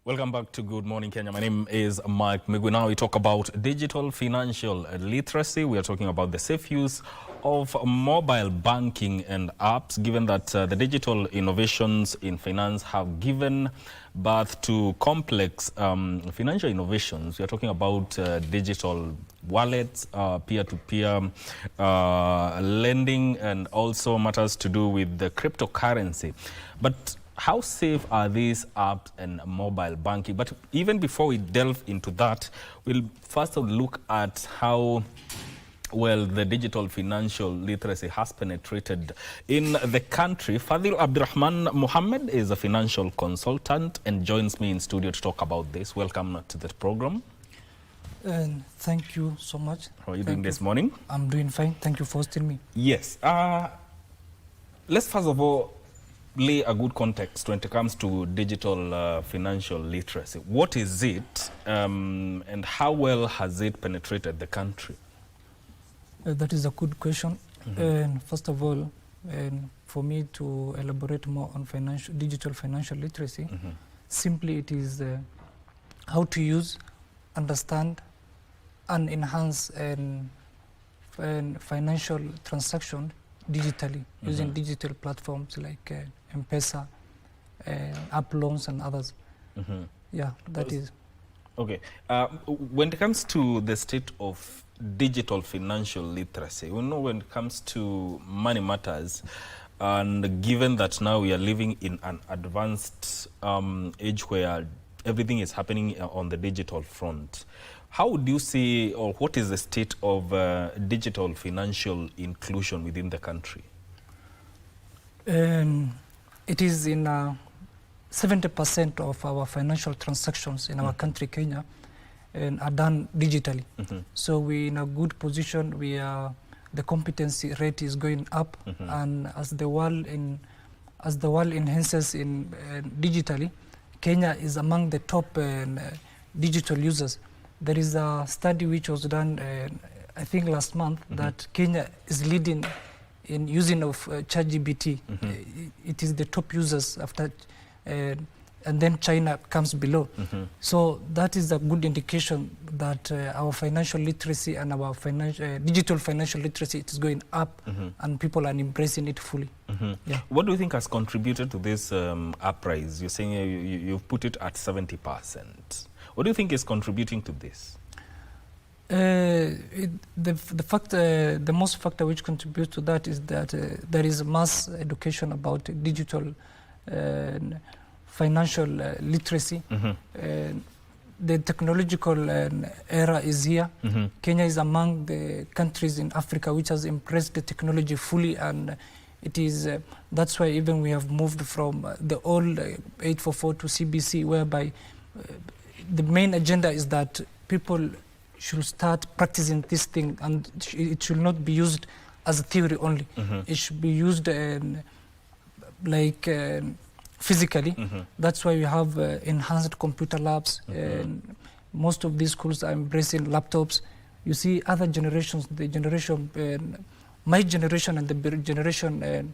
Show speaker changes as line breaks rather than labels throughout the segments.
Welcome back to Good Morning Kenya. My name is Mike Migwi. Now we talk about digital financial literacy. We are talking about the safe use of mobile banking and apps, given that the digital innovations in finance have given birth to complex financial innovations. We are talking about digital wallets, peer-to-peer lending, and also matters to do with the cryptocurrency. But how safe are these apps and mobile banking? But even before we delve into that, we'll first look at how well the digital financial literacy has penetrated in the country. Fadil Abdurrahman Mohammed is a financial consultant and joins me in studio to talk about this. Welcome to the program.
And thank you so much.
How are you doing this morning?
I'm doing fine. Thank you for hosting me.
Yes. Let's first of all lay a good context when it comes to digital financial literacy. What is it and how well has it penetrated the country?
That is a good question. And first of all, for me to elaborate more on digital financial literacy, simply it is how to use, understand, and enhance financial transaction digitally using digital platforms like M-Pesa, app loans, and others. Yeah, that is.
Okay. When it comes to the state of digital financial literacy, we know when it comes to money matters, and given that now we are living in an advanced age where everything is happening on the digital front, how would you see, or what is the state of digital financial inclusion within the country?
It is in 70% of our financial transactions in our country, Kenya, are done digitally. So we're in a good position. The competency rate is going up, and as the world enhances in digitally, Kenya is among the top digital users. There is a study which was done, I think last month, that Kenya is leading in using of ChatGPT. It is the top users after, and then China comes below. So that is a good indication that our financial literacy and our digital financial literacy is going up, and people are embracing it fully. Yeah.
What do you think has contributed to this uprise? You're saying you've put it at 70%. What do you think is contributing to this?
The most factor which contributes to that is that there is mass education about digital financial literacy. The technological era is here. Kenya is among the countries in Africa which has embraced the technology fully, and it is that's why even we have moved from the old 844 to CBC, whereby the main agenda is that people should start practicing this thing, and it should not be used as a theory only. It should be used physically. That's why we have enhanced computer labs. Most of these schools are embracing laptops. You see other generations, the generation, my generation and the generation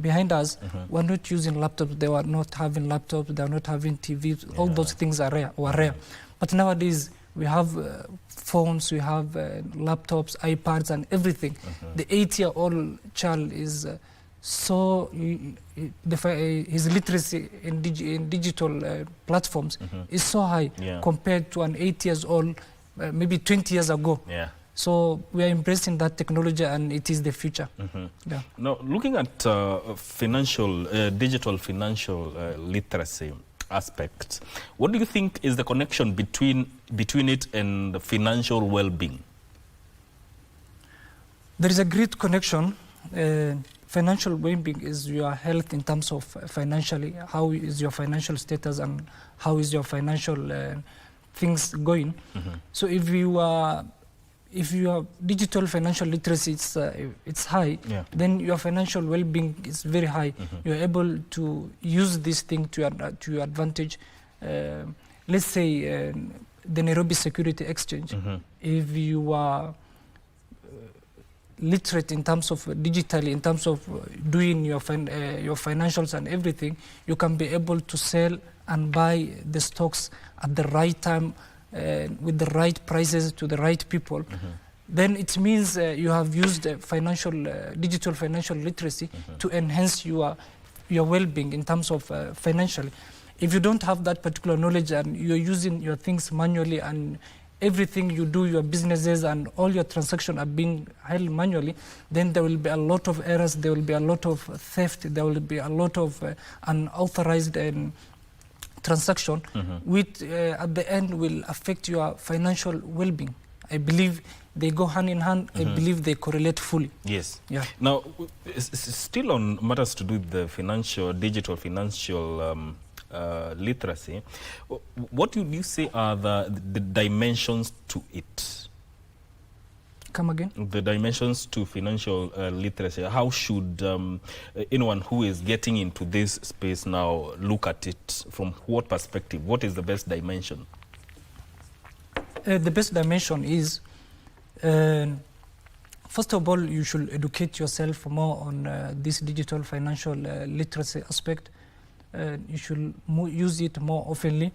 behind us were not using laptops. They were not having laptops. They were not having TVs. All those things were rare. But nowadays we have phones, we have laptops, iPads, and everything. The 8-year-old child is his literacy in digital platforms is so high compared to an 8 years old, maybe 20 years ago. So we are embracing that technology, and it is the future.
Now, looking at digital financial literacy aspect, what do you think is the connection between it and financial well-being?
There is a great connection. Financial well-being is your health in terms of financially. How is your financial status and how is your financial things going? So if your digital financial literacy it's high, then your financial well-being is very high. You're able to use this thing to your advantage. Let's say the Nairobi Security Exchange. If you are literate in terms of digitally, in terms of doing your financials and everything, you can be able to sell and buy the stocks at the right time, with the right prices to the right people. Then it means you have used digital financial literacy to enhance your well-being in terms of financially. If you don't have that particular knowledge and you're using your things manually, and everything you do, your businesses and all your transactions are being held manually, then there will be a lot of errors, there will be a lot of theft, there will be a lot of unauthorized transaction, which at the end will affect your financial well-being. I believe they go hand in hand. I believe they correlate fully.
Yes.
Yeah.
Now, still on matters to do with the digital financial literacy, what would you say are the dimensions to it?
Come again?
The dimensions to financial literacy. How should anyone who is getting into this space now look at it? From what perspective? What is the best dimension?
The best dimension is, first of all, you should educate yourself more on this digital financial literacy aspect. You should use it more oftenly.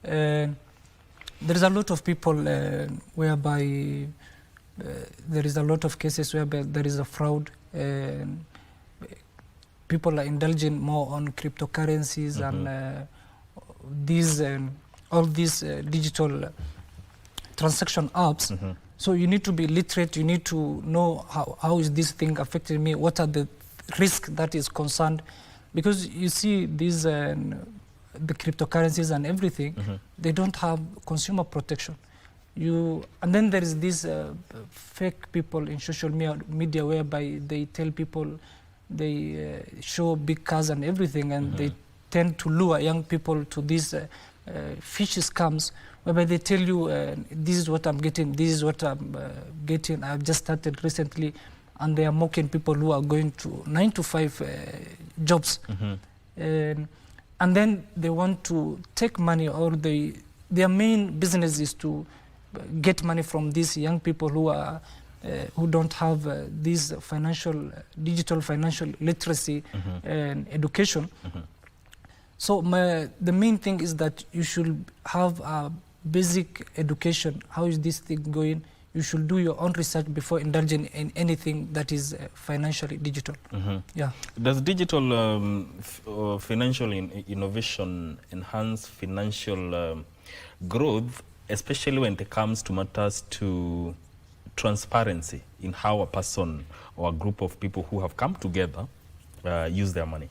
There is a lot of people whereby there is a lot of cases whereby there is a fraud. People are indulging more on cryptocurrencies and all these digital transaction apps. So you need to be literate. You need to know how is this thing affecting me? What are the risks that is concerned? Because you see these the cryptocurrencies and everything, they don't have consumer protection. And then there is these fake people in social media whereby they tell people, they show big cars and everything, and they tend to lure young people to these fishy scams, whereby they tell you, this is what I'm getting, this is what I'm getting. I've just started recently, and they are mocking people who are going to 9-to-5 jobs. And then they want to take money, or their main business is to get money from these young people who don't have this digital financial literacy and education. So the main thing is that you should have a basic education. How is this thing going? You should do your own research before indulging in anything that is financially digital. Yeah.
Does digital financial innovation enhance financial growth, especially when it comes to matters to transparency in how a person or a group of people who have come together use their money?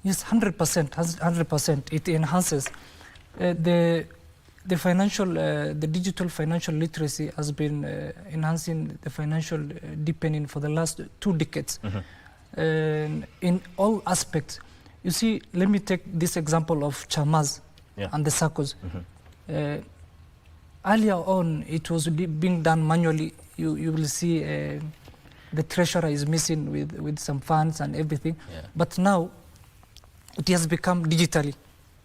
Yes, 100%. 100%. It enhances the digital financial literacy has been enhancing the financial deepening for the last 2 decades in all aspects. You see, let me take this example of Chamas and the SACCOs. Earlier on, it was being done manually. You will see the treasurer is missing with some funds and everything. But now, it has become digitally.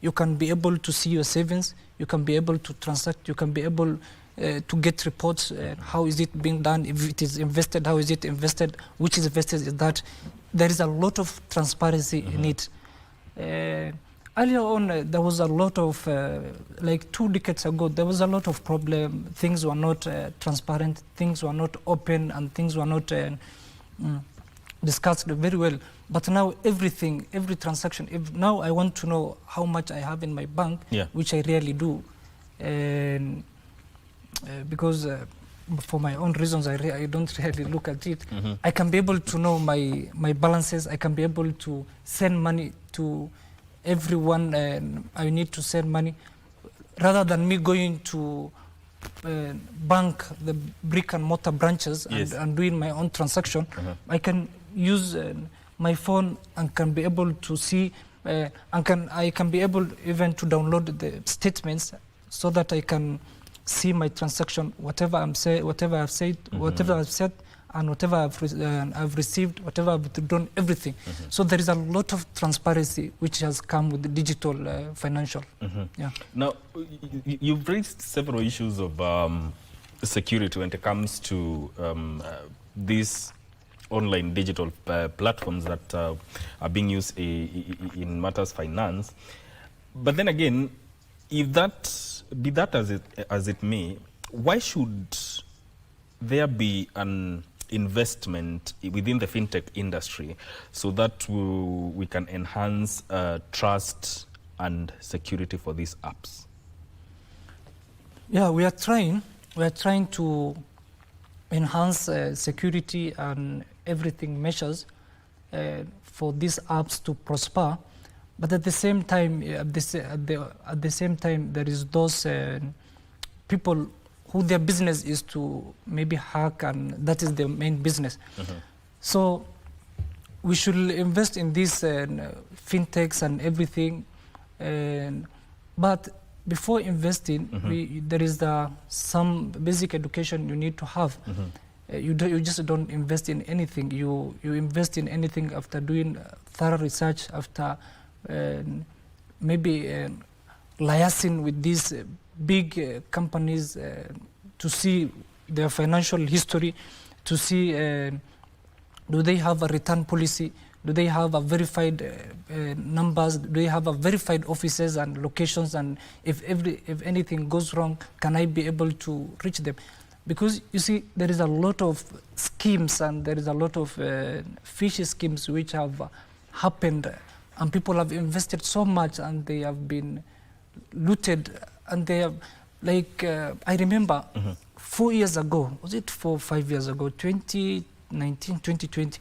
You can be able to see your savings, you can be able to transact, you can be able to get reports, how is it being done, if it is invested, how is it invested, which is invested is that. There is a lot of transparency in it. Earlier on, there was a lot of, like 2 decades ago, there was a lot of problem. Things were not transparent, things were not open, and things were not discussed very well. But now every transaction, if now I want to know how much I have in my bank, which I rarely do, and because for my own reasons I don't really look at it, I can be able to know my balances, I can be able to send money to everyone I need to send money, rather than me going to bank, the brick and mortar branches, and doing my own transaction. I can use my phone and can be able to see, I can be able even to download the statements so that I can see my transaction, whatever I've said, whatever I've said, and whatever I've received, whatever I've done, everything. So there is a lot of transparency which has come with the digital financial. Yeah.
Now, you've raised several issues of security when it comes to these online digital platforms that are being used in matters finance. But then again, if that be that as it may, why should there be an investment within the fintech industry so that we can enhance trust and security for these apps?
Yeah, we are trying to enhance security and everything measures for these apps to prosper. But at the same time, at the same time, there is those people who their business is to maybe hack, and that is their main business. So we should invest in these fintechs and everything. But before investing, there is some basic education you need to have. You just don't invest in anything. You invest in anything after doing thorough research, after maybe liaising with these big companies to see their financial history, to see do they have a return policy, do they have a verified numbers, do they have a verified offices and locations, and if anything goes wrong, can I be able to reach them? Because you see, there is a lot of schemes and there is a lot of fishy schemes which have happened, and people have invested so much and they have been looted, and they have, like, I remember 4 years ago, was it 4 or 5 years ago, 2019, 2020,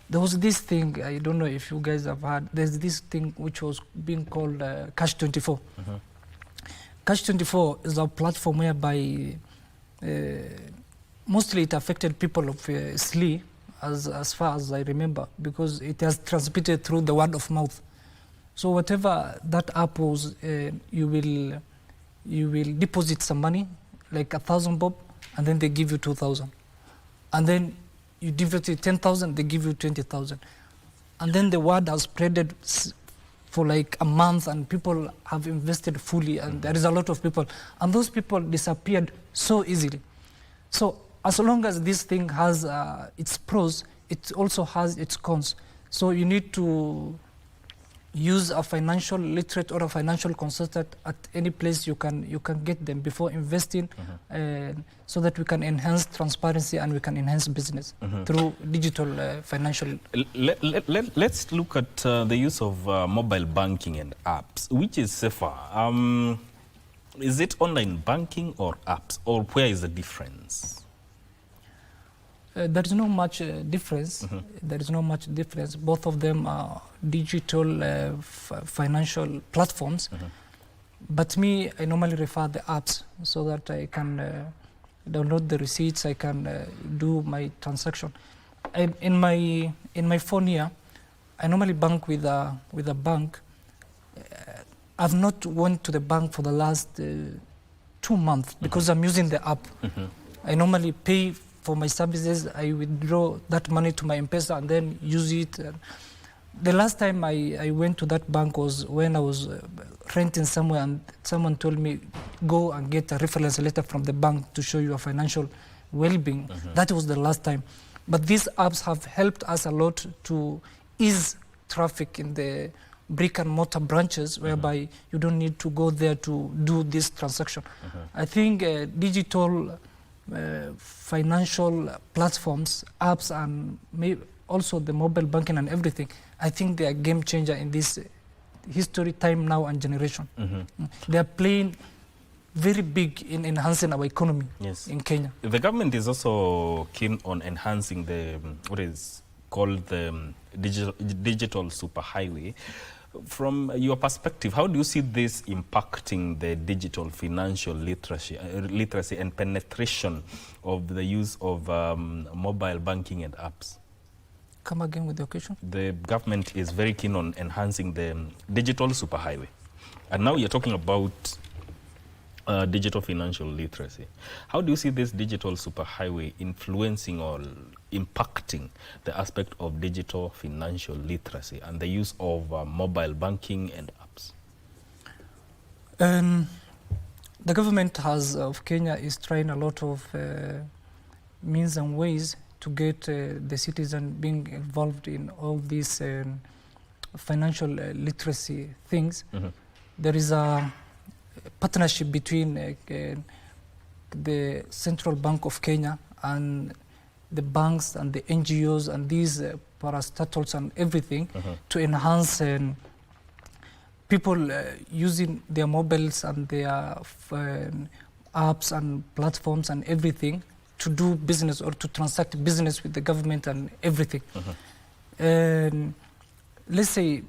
there was this thing, I don't know if you guys have heard, there's this thing which was being called Cash 24. Cash 24 is a platform whereby mostly it affected people of SLE, as far as I remember, because it has transmitted through the word of mouth. So whatever that app was, you will deposit some money, like 1,000 bob, and then they give you 2,000. And then you deposit 10,000, they give you 20,000. And then the word has spreaded for like a month, and people have invested fully, and there is a lot of people. And those people disappeared so easily. So as long as this thing has its pros, it also has its cons. So you need to use a financial literate or a financial consultant at any place you can get them before investing, so that we can enhance transparency and we can enhance business through digital financial.
Let's look at the use of mobile banking and apps. Which is safer? Is it online banking or apps, or where is the difference?
There is no much difference. There is no much difference. Both of them are digital financial platforms. But me, I normally refer the apps so that I can download the receipts. I can do my transaction. In my phone here, I normally bank with a bank. I've not went to the bank for the last 2 months because I'm using the app. I normally pay for my services. I withdraw that money to my M-Pesa and then use it. The last time I went to that bank was when I was renting somewhere, and someone told me, go and get a reference letter from the bank to show your financial well-being. That was the last time. But these apps have helped us a lot to ease traffic in the brick and mortar branches, whereby you don't need to go there to do this transaction. I think digital financial platforms, apps, and also the mobile banking and everything, I think they are game changer in this history, time now, and generation. They are playing very big in enhancing our economy in Kenya.
The government is also keen on enhancing the what is called the digital superhighway. From your perspective, how do you see this impacting the digital financial literacy and penetration of the use of mobile banking and apps?
Come again with your question.
The government is very keen on enhancing the digital superhighway. And now you're talking about digital financial literacy. How do you see this digital superhighway influencing or impacting the aspect of digital financial literacy and the use of mobile banking and apps?
The government of Kenya is trying a lot of means and ways to get the citizen being involved in all these financial literacy things. There is a partnership between the Central Bank of Kenya and the banks and the NGOs and these parastatals and everything to enhance people using their mobiles and their apps and platforms and everything to do business or to transact business with the government and everything. Let's say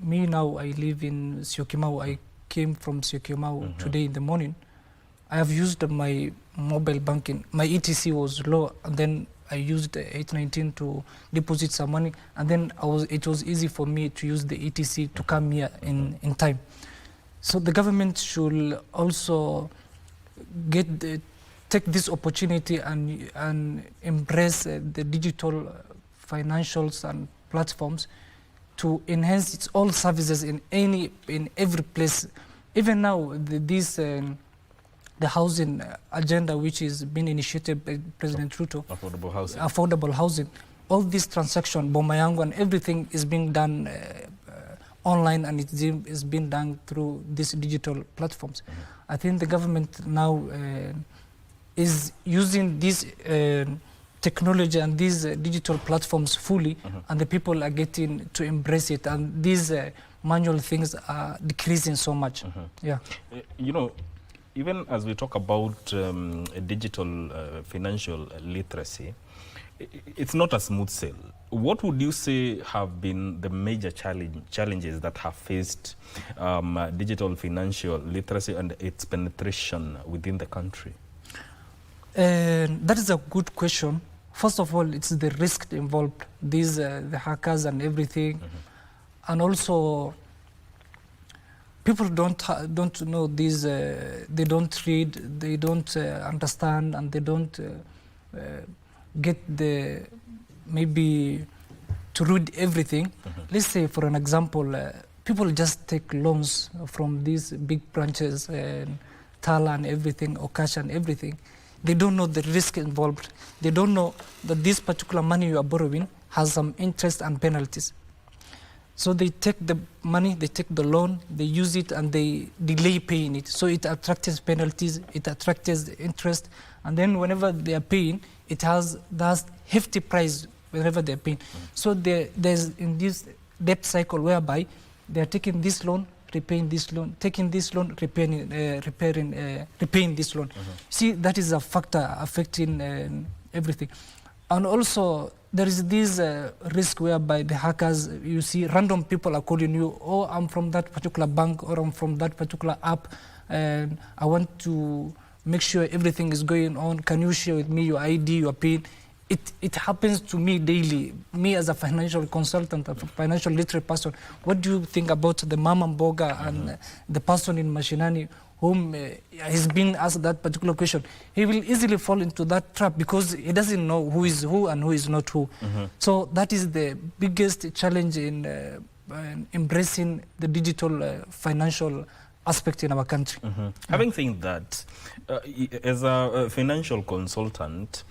me now, I live in Syokimau. I came from Syokimau today in the morning. I have used my mobile banking. My ETC was low, and then I used 819 to deposit some money, and then it was easy for me to use the ETC to come here in time. So the government should also take this opportunity and embrace the digital financials and platforms to enhance its all services in every place. Even now, the housing agenda, which is being initiated by President Ruto, affordable housing, all this transaction, Bomayangu and everything is being done online, and it is being done through these digital platforms. I think the government now is using this technology and these digital platforms fully, and the people are getting to embrace it, and these manual things are decreasing so much. Yeah.
You know, even as we talk about digital financial literacy, it's not a smooth sail. What would you say have been the major challenges that have faced digital financial literacy and its penetration within the country?
That is a good question. First of all, it's the risk involved, the hackers and everything, and also people don't know these. They don't read, they don't understand, and they don't get maybe to read everything. Let's say, for an example, people just take loans from these big branches, Tala and everything, Okash and everything. They don't know the risk involved. They don't know that this particular money you are borrowing has some interest and penalties. So they take the money, they take the loan, they use it, and they delay paying it. So it attracts penalties, it attracts interest, and then whenever they are paying, that's hefty price whenever they are paying. So there's in this debt cycle whereby they are taking this loan, repaying this loan, taking this loan, repaying this loan. See, that is a factor affecting everything. And also, there is this risk whereby the hackers, you see, random people are calling you, oh, I'm from that particular bank, or I'm from that particular app, and I want to make sure everything is going on. Can you share with me your ID, your PIN? It happens to me daily. Me as a financial consultant, a financial literate person, what do you think about the Mama Mboga and the person in Mashinani whom has been asked that particular question? He will easily fall into that trap because he doesn't know who is who and who is not who. So that is the biggest challenge in embracing the digital financial aspect in our country.
Having said that, as a financial consultant,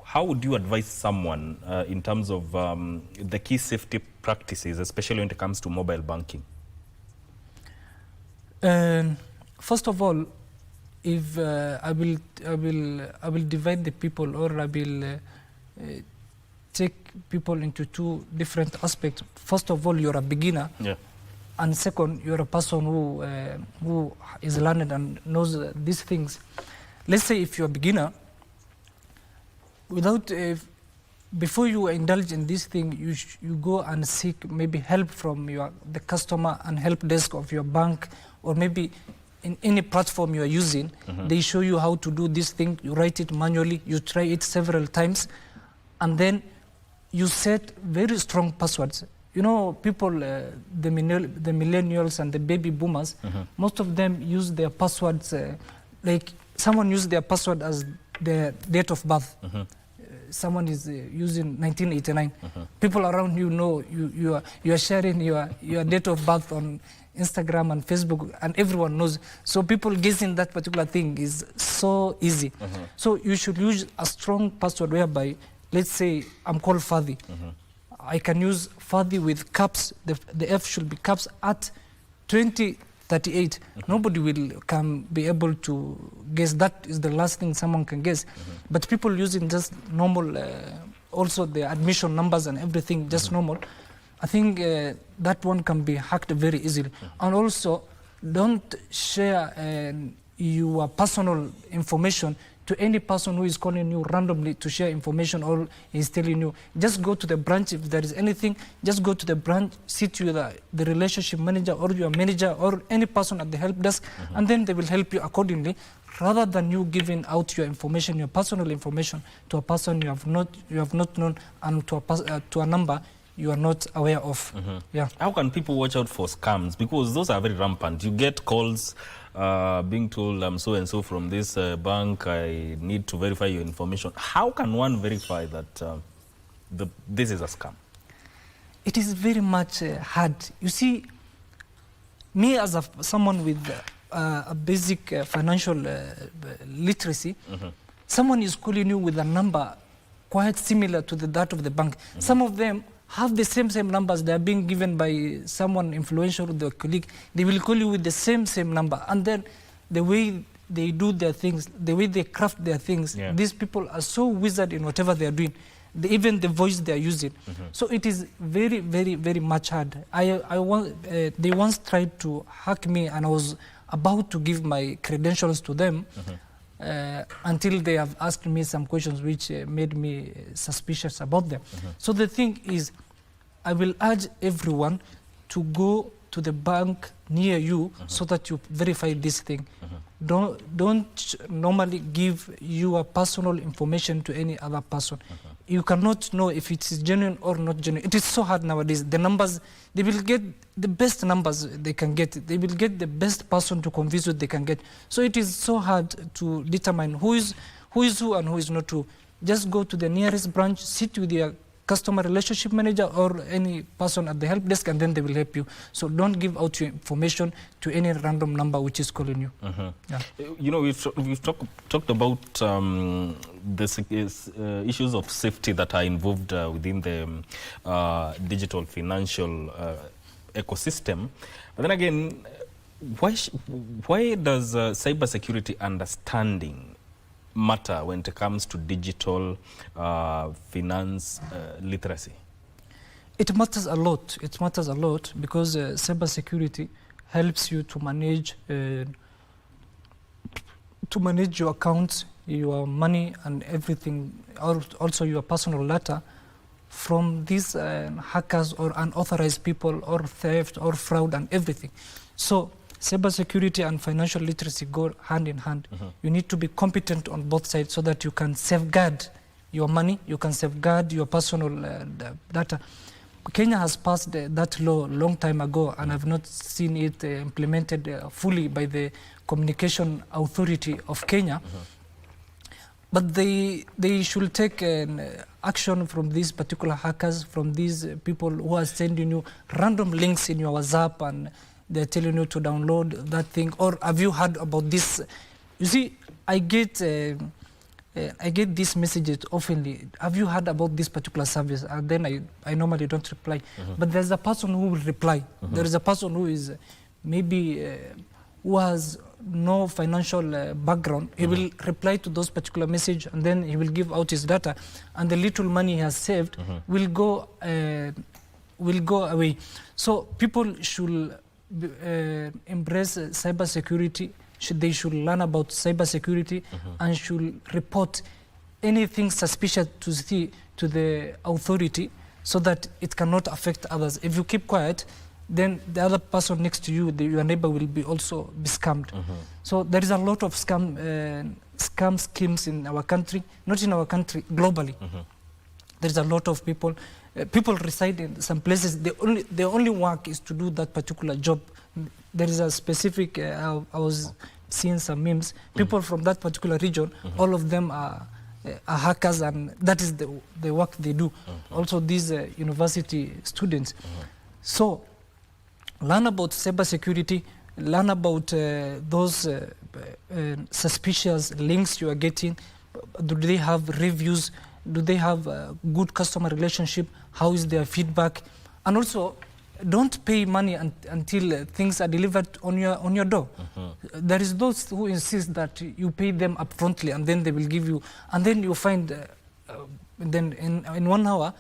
how would you advise someone in terms of the key safety practices, especially when it comes to mobile banking?
First of all, if I will divide the people, or I will take people into two different aspects. First of all, you're a beginner, and second, you're a person who is learned and knows these things. Let's say if you're a beginner, before you indulge in this thing, you go and seek maybe help from the customer and help desk of your bank, or maybe in any platform you are using. They show you how to do this thing. You write it manually, you try it several times, and then you set very strong passwords. You know, people, the millennials and the baby boomers, most of them use their passwords, like someone used their password as their date of birth. Someone is using 1989. People around you know you are sharing your date of birth on Instagram and Facebook, and everyone knows. So people guessing that particular thing is so easy. So you should use a strong password whereby let's say I'm called Fadi. I can use Fadi with caps. The F should be caps at 2038. Nobody will can be able to guess. That is the last thing someone can guess. But people using just normal, also the admission numbers and everything, just normal. I think that one can be hacked very easily. And also, don't share your personal information to any person who is calling you randomly to share information or is telling you. Just go to the branch. If there is anything, just go to the branch, sit with the relationship manager or your manager or any person at the help desk, and then they will help you accordingly, rather than you giving out your information, your personal information, to a person you have not known, and to a number you are not aware of. Yeah.
How can people watch out for scams? Because those are very rampant. You get calls being told, I'm so and so from this bank, I need to verify your information. How can one verify that this is a scam?
It is very much hard. You see, me as someone with a basic financial literacy, someone is calling you with a number quite similar to that of the bank. Some of them have the same numbers. They are being given by someone influential, the colleague. They will call you with the same number. And then the way they do their things, the way they craft their things, these people are so wizard in whatever they are doing. Even the voice they are using. So it is very, very, very much hard. They once tried to hack me, and I was about to give my credentials to them until they have asked me some questions which made me suspicious about them. So the thing is, I will urge everyone to go to the bank near you so that you verify this thing. Don't normally give your personal information to any other person. You cannot know if it is genuine or not genuine. It is so hard nowadays. The numbers, they will get the best numbers they can get. They will get the best person to convince you they can get. So it is so hard to determine who is who and who is not who. Just go to the nearest branch, sit with your customer relationship manager or any person at the help desk, and then they will help you. So don't give out your information to any random number which is calling you. Yeah.
You know, we've talked about the issues of safety that are involved within the digital financial ecosystem. But then again, why does cybersecurity understanding matter when it comes to digital finance literacy?
It matters a lot. It matters a lot because cybersecurity helps you to manage your accounts, your money, and everything. Also, your personal data from these hackers or unauthorized people, or theft, or fraud, and everything. So cybersecurity and financial literacy go hand in hand. You need to be competent on both sides so that you can safeguard your money, you can safeguard your personal data. Kenya has passed that law a long time ago, and I've not seen it implemented fully by the Communication Authority of Kenya. But they should take action from these particular hackers, from these people who are sending you random links in your WhatsApp, and they're telling you to download that thing, or have you heard about this? You see, I get these messages oftenly. Have you heard about this particular service? And then I normally don't reply. But there's a person who will reply. There is a person who is maybe who has no financial background. He will reply to those particular messages, and then he will give out his data, and the little money he has saved will go away. So people should embrace cybersecurity. They should learn about cybersecurity and should report anything suspicious to the authority so that it cannot affect others. If you keep quiet, then the other person next to you, your neighbor, will also be scammed. So there is a lot of scam schemes in our country, not in our country, globally. There is a lot of people. People reside in some places. The only work is to do that particular job. There is a specific. I was seeing some memes. People from that particular region, all of them are hackers, and that is the work they do. Also, these university students. So, learn about cybersecurity. Learn about those suspicious links you are getting. Do they have reviews? Do they have a good customer relationship? How is their feedback? And also, don't pay money until things are delivered on your door. There is those who insist that you pay them upfrontly and then they will give you, and then you find then in 1 hour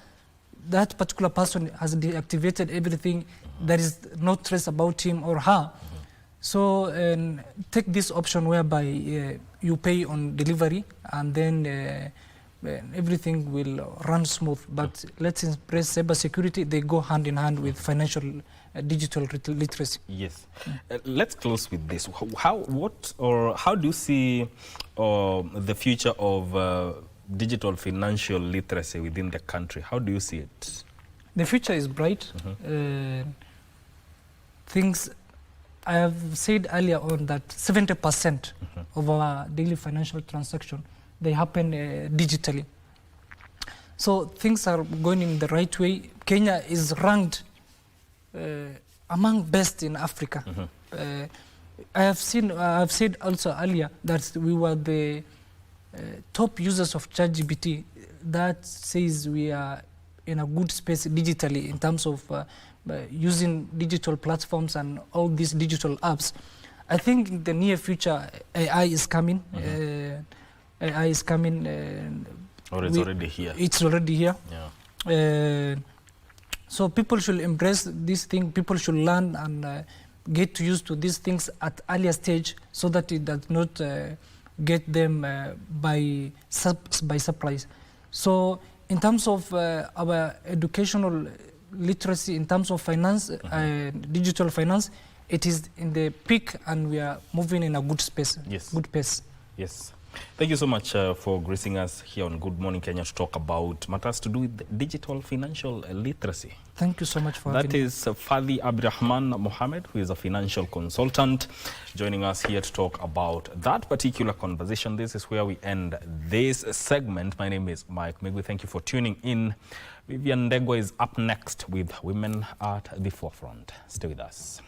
that particular person has deactivated everything. There is no trace about him or her. So take this option whereby you pay on delivery and then everything will run smooth. But let's embrace cyber security. They go hand in hand with financial digital literacy.
Yes. Let's close with this. How do you see the future of digital financial literacy within the country? How do you see it?
The future is bright. Things I have said earlier on that 70% of our daily financial transaction, they happen digitally. So things are going in the right way. Kenya is ranked among best in Africa. I have said also earlier that we were the top users of ChatGPT. That says we are in a good space digitally in terms of using digital platforms and all these digital apps. I think in the near future, AI is coming. AI is coming.
Or it's already here.
It's already here.
Yeah.
So people should embrace this thing. People should learn and get used to these things at earlier stage so that it does not get them by surprise. So in terms of our educational literacy, in terms of finance, digital finance, it is in the peak and we are moving in a good space, good pace.
Yes. Thank you so much for gracing us here on Good Morning Kenya to talk about matters to do with digital financial literacy.
Thank you so much for having me.
That is Fadi Abdirahman Mohammed, who is a financial consultant, joining us here to talk about that particular conversation. This is where we end this segment. My name is Mike Migwi. Thank you for tuning in. Vivian Ndegwa is up next with Women at the Forefront. Stay with us.